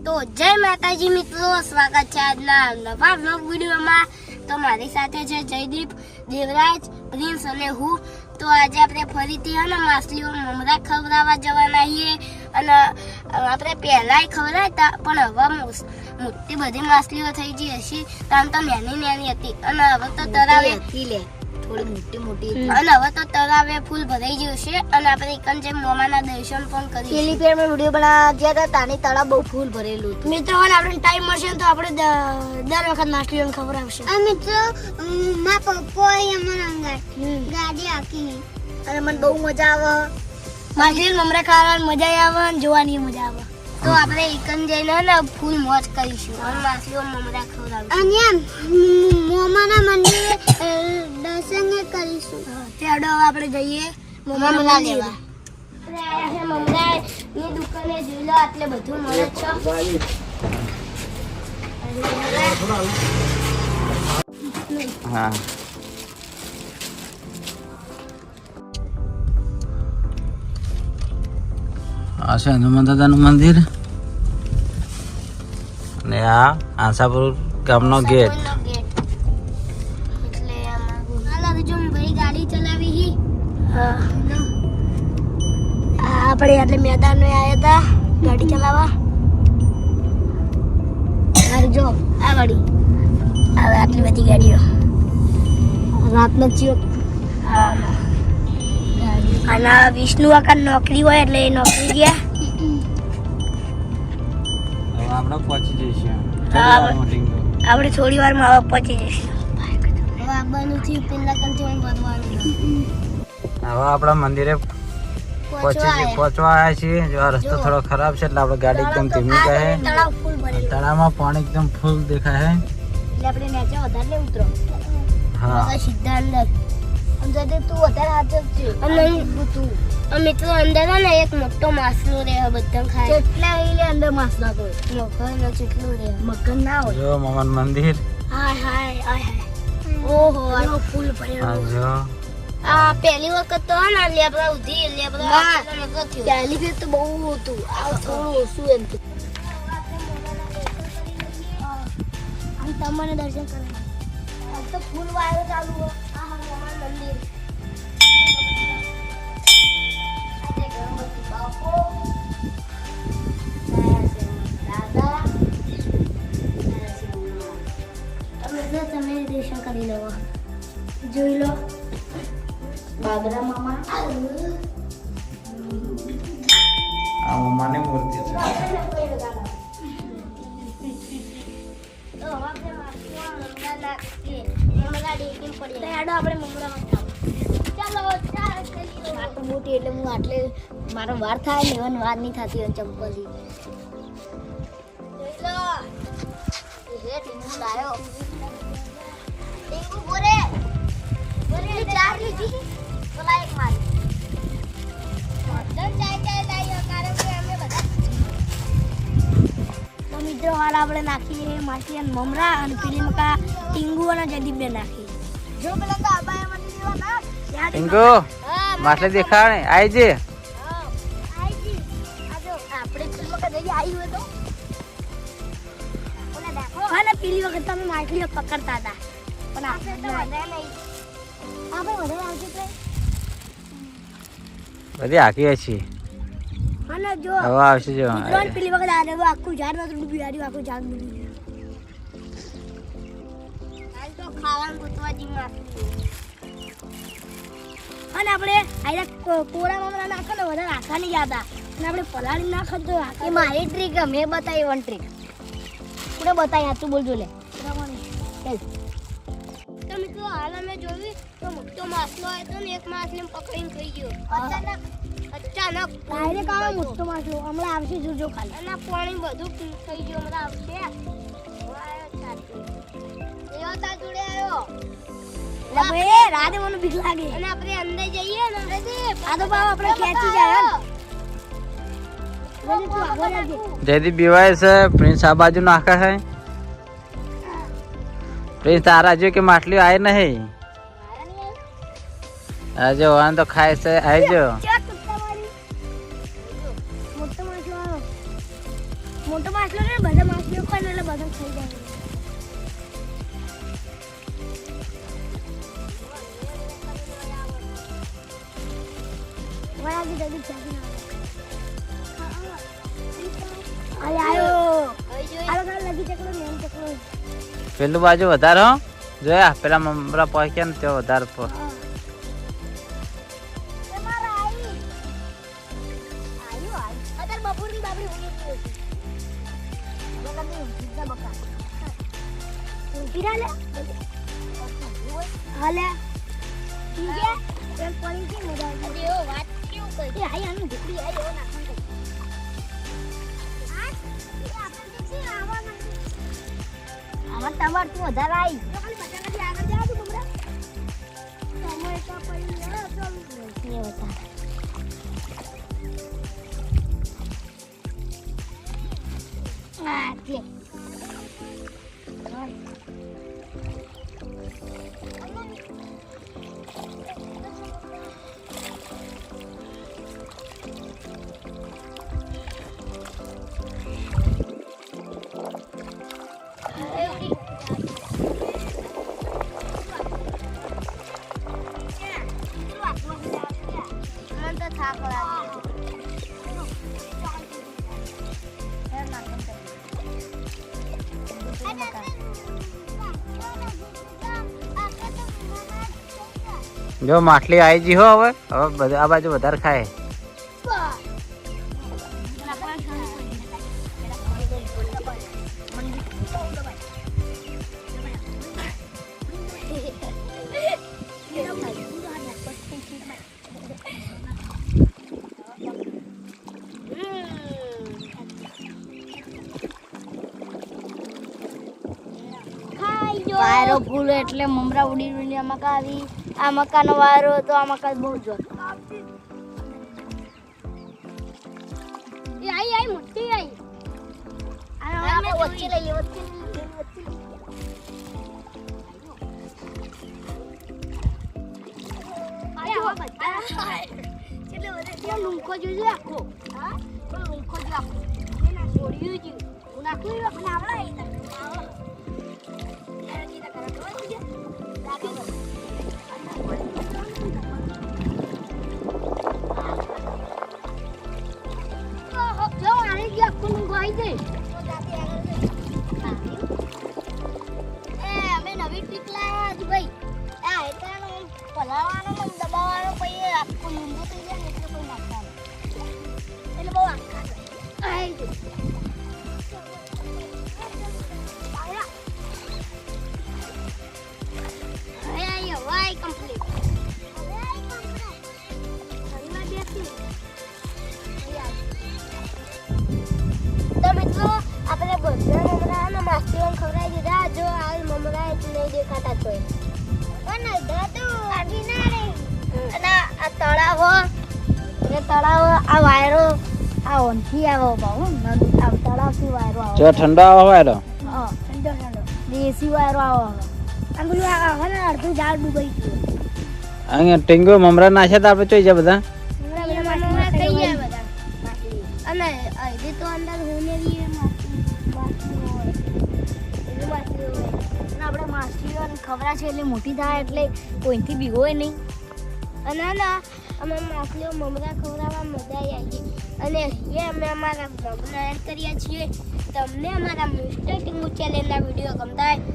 તો જય માતાજી મિત્રો, સ્વાગત છે આજના નવા વ્લોગ વિડીયોમાં। તો મારી સાથે છે જયદીપ, દેવરાજ, પ્રિન્સ અને હું। તો આજે આપણે ફરીથી હે ને માછલીઓ મમરા ખવડાવવા જવાના છીએ અને આપણે પહેલાંય ખવડાવતા પણ હવે મોટી બધી માછલીઓ થઈ ગઈ હશે, આમ તો નાની હતી અને હવે તો તળાવે થોડી મોટી અને હવે તો તળાવે ફૂલ ભરાઈ ગયું છે અને આપણે એકન જેમ મોમાના દર્શન પણ કરી પેલી ફેર મેં વિડીયો બનાવ્યા હતા તાની તળાવ બહુ ફૂલ ભરેલું હતું। મિત્રો આપણે ટાઈમ મળશે તો આપણે દર વખત માછલીઓને ખવડાવશે। મિત્રો માં પપ્પા અમારા અંગર ગાડી આખી અને મને બહુ મજા આવે માછલી મમરા ખાવાની મજા આવે અને જોવાની મજા આવે। તો આપણે એકન જઈને ને ફૂલ મોજ કરીશું અને માછલીઓ મમરા ખવડાવીશું અને મોમાના મંદિરે દર્શન કરીશું। ત્યાડો આપણે જઈએ મમરા લેવા। મમરા ની દુકાને જોઈ લો, આટલે બધું મળે છે। હા આ છે હનુમાન દાદાનું મંદિર અને આ આશાપુર ગામનો ગેટ। એટલે આમાં જો ભાઈ ગાડી ચલાવી આપણે એટલે મેદાન માં આવ્યા હતા ગાડી ચલાવવા। જો આ ગાડી હવે આટલી બધી ગાડીઓ રાતનો ચિયો અને વિષ્ણુ કાકા નોકરી હોય એટલે એ નોકરી ગયા। હવે આપણે પહોંચી જઈશું આપણે થોડી વારમાં હવે પહોંચી જઈશું। હવે આવવાનું થયું પેલા કંઈ ભરવાનું। હવે આપણા મંદિરે પહોંચવા આવ્યા છીએ। જો આ રસ્તો થોડો ખરાબ છે એટલે આપણે ગાડી એકદમ ધીમી કહે। તળાવ ફૂલ ભરેલું તળાવમાં પાણી એકદમ ફૂલ દેખાય છે। એટલે આપણે નીચે વધારે ઉતરો હા સીધા અંદર અંદર તું વધારે હાથ જ છે તું મિત્રો અંદર ને એક મોટો માછલો રહે, બધા ખાય કેટલા એટલે અંદર માસ ના તો મગર કેટલું રહે, મગન ના હોય। જો મમન મંદિર હાય ઓહો આનો ફૂલ હા ભરેલો। જો આ પહેલી વખત તો હે ને લેબડા ઉધી લેબડા પહેલી ફેર તો બહુ હતું, આ થોડું ઓછું એમ તો તમને દર્શન કરે તો ફૂલ વાયરો ચાલુ હોય। આ હનુમાન મંદિર તમે દર્શન કરી લો, જોઈ લો બાબરા મામા આ મમ્માની મૂર્તિ છે। મોટી એટલે હું આટલે મારો વાર થાય ને એવાનો વાર નહીં થતી હોય ચંપલ તો મિત્રો હાલ આપણે નાખીએ માછી અને મમરા અને પેલી મકા ટીંગુ અને જદીબને નાખી। જો પેલા તો આબાએ મને દેવા ના પિંકો માછલી દેખાડે આઈ જે પેલી વખત તમે માછલીઓ પકડતા હતા પણ આપણે વધારે આવશે બધી હાકી છે। અને જો હવે આવશે જો પેલી વખત આખું ઝાડ નતું ડૂબી આવ્યું, આખું ઝાડ ડૂબી ગયું। હાલ તો ખાવાનું ગોતવાજી માછલી અને આપણે આયા કોરા મમરા નાખો ને વધારે આખા નહીં જતા અને આપણે પલાળી નાખો તો એ મારી ટ્રીક મેં બતાવી વન ટ્રીક પૂરે બતાવી હાથું બોલજો લે તો મિત્રો હાલ અમે જોયું તો મોટો માછલો આવ્યો તો ને એક માછલી પકડીને ખાઈ ગયો અચાનક ડાયરેક્ટ આવે મોટો માછલો હમણાં આવશે જોજો ખાલી અને પાણી બધું થઈ ગયું, હમણાં આવશે એવો તા જોડે આવ્યો ભાઈ રાતે મને બીક લાગે અને આપણે અંદર જઈએ ને આ તો બાપ આપણે ખેંચી જાય જયદીપ બીવાય છે। પ્રિન્સ આ બાજુ નાખે છે। પ્રિન્સ તારા જો કે માછલી આવી નહીં આજે વાન તો ખાય છે આવી જો મોટો માછલો માછલો ને બધા માછલીઓ ખાય ને એટલે બધા થઈ જાય. વળાવી દે ચાલી અરે આયો આલો કાલ લગી ચકલો મેન ચકલો પેલું બાજુ વધારે હો જોયા પેલા મમરા પહોંચ્યા ને ત્યાં વધારે એ મારા આઈ આયો અત્યારે બપોરની બાબરી ઉડી ગઈ હવે કદી સીધા બકા ઉભી લે હાલે ઠીક છે એક પાણી થી મજા આવી ઓ વાત કેવું કરી એ આઈ આનું દીકરી આઈ ઓ ના તમાર તું વધારે આવી ખાલી બટાકાથી આગળ જા તું બમરા સમય તો પડી ગયો તો ને બતા આટલે જો માછલી આવી જી હો હવે આ બાજુ વધારે ખાય વાયરો ફૂલ એટલે મમરા ઉડી ઉડીને આ મકા આવી આ મકાનો વાયરો તો આ મકા બહુ જો એ આઈ મોટી આઈ આપણે વચ્ચે લઈએ વચ્ચે લુંખો જોજો આખો હા લુંખો જો આખો એના છોડ્યું જ નાખું પણ આવડે જો ઠંડો આવો વાયરો દેશી વાયરો આવો અડધું ઝાડ ડૂબાઈ ગયું અહીંયા ટીંગો મમરા નાખ્યા તો આપણે જોઈ જાય બધા અને તો અંદર આપણે માછલીઓ ખવરા છે એટલે મોટી થાય એટલે કોઈથી બી હોય નહીં અને અમે માછલીઓ મમરા ખવડાવવા મજા આવી અને એ અમે અમારા બ્લોગને એડ કર્યા છીએ તમને અમારા મિસ્ટર ટીંગુ ચેનલના વિડીયો ગમતા હોય